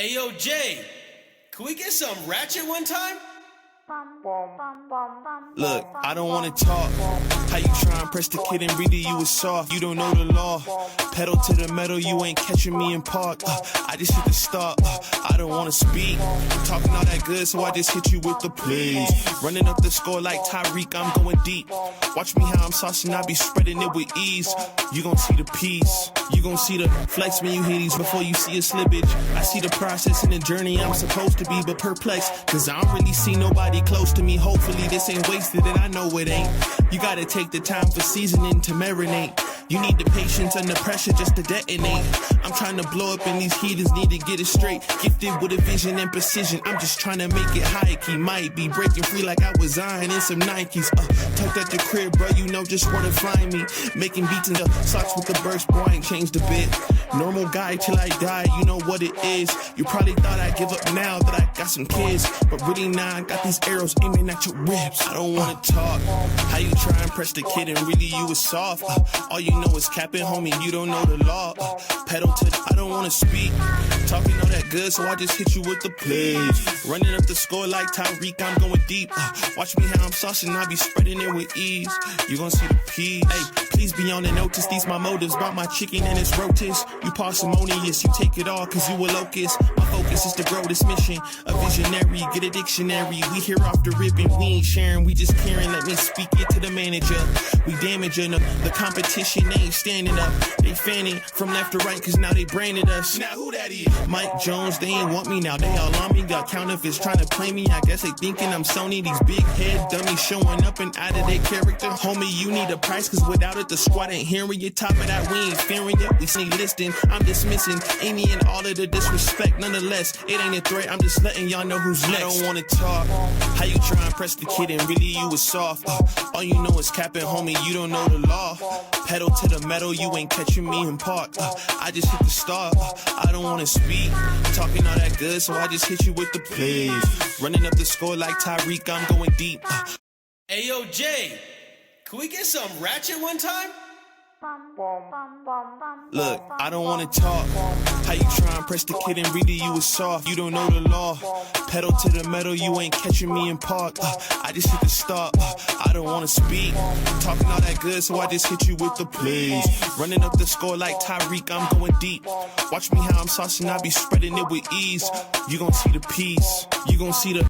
Hey yo, Jay, can we get some ratchet one time? Look, I don't wanna talk. How you try and press the kid and read it, you was soft. You don't know the law. Pedal to the metal, you ain't catching me in park. I just hit the stop. I don't wanna speak. Talking all that good, so I just hit you with the please. Running up the score like Tyreek, I'm going deep. Watch me how I'm saucing, I be spreading it with ease. You gon' see the peace. You gon' see the flex when you hear these before you see a slippage. I see the process and the journey I'm supposed to be, but perplexed. Cause I don't really see nobody close to me. Hopefully this ain't wasted and I know it ain't. You gotta take the time for seasoning to marinate. You need the patience under pressure just to detonate. I'm trying to blow up and these heathens need to get it straight. Gifted with a vision and precision. I'm just trying to make it high key. Might be breaking free like I was Zion in some Nikes. Tucked at the crib, bro, you know just where to find me. Making beats in the socks with the burst, boy, I ain't changed a bit. Normal guy till I die, you know what it is. You probably thought I'd give up now that I got some kids, but really now I got these arrows aiming at your ribs. I don't wanna talk. How you try and press the kid and really you was soft. All you know is capping, homie, you don't know the law. Pedal to I don't wanna speak. Talking all that good, so I just hit you with the plays. Running up the score like Tyreek, I'm going deep. Watch me how I'm saucing, I be spreading it with ease. You gon' see the peas. Hey, please be on the notice, these my motives. Brought my chicken and it's rotis. You parsimonious, you take it all cause you a locust. My focus is to grow this mission. A visionary, get a dictionary. We here off the ribbon, we ain't sharing, we just caring. Let me speak it to the manager. We damaging the competition, they ain't standing up. They fanning from left to right cause now they branded us. Now who that is? Mike Jones, they ain't want me now, they all on me. Got counterfeits trying to play me, I guess they thinking I'm Sony. These big head dummies showing up and out of their character. Homie, you need a price cause without it the squad ain't hearing you. Top of that, we ain't fearing you. We see listing, I'm dismissing any and all of the disrespect. Nonetheless, it ain't a threat, I'm just letting y'all know who's next. I don't wanna talk. How you try and press the kid and really you was soft. All you know is capping, homie, you don't know the law. Pedal to the metal, you ain't catching me in park. I just hit the start. I don't wanna speak. Talking all that good, so I just hit you with the plays. Running up the score like Tyreek, I'm going deep. Hey yo, Jay, can we get some ratchet one time? Look, I don't wanna talk. How you try and press the kid and read it, you was soft. You don't know the law. Pedal to the metal, you ain't catching me in park. I just hit the stop. I don't wanna speak. Talking all that good, so I just hit you with the plays. Running up the score like Tyreek, I'm going deep. Watch me how I'm saucing, I be spreading it with ease. You gon' see the peace. You gon' see the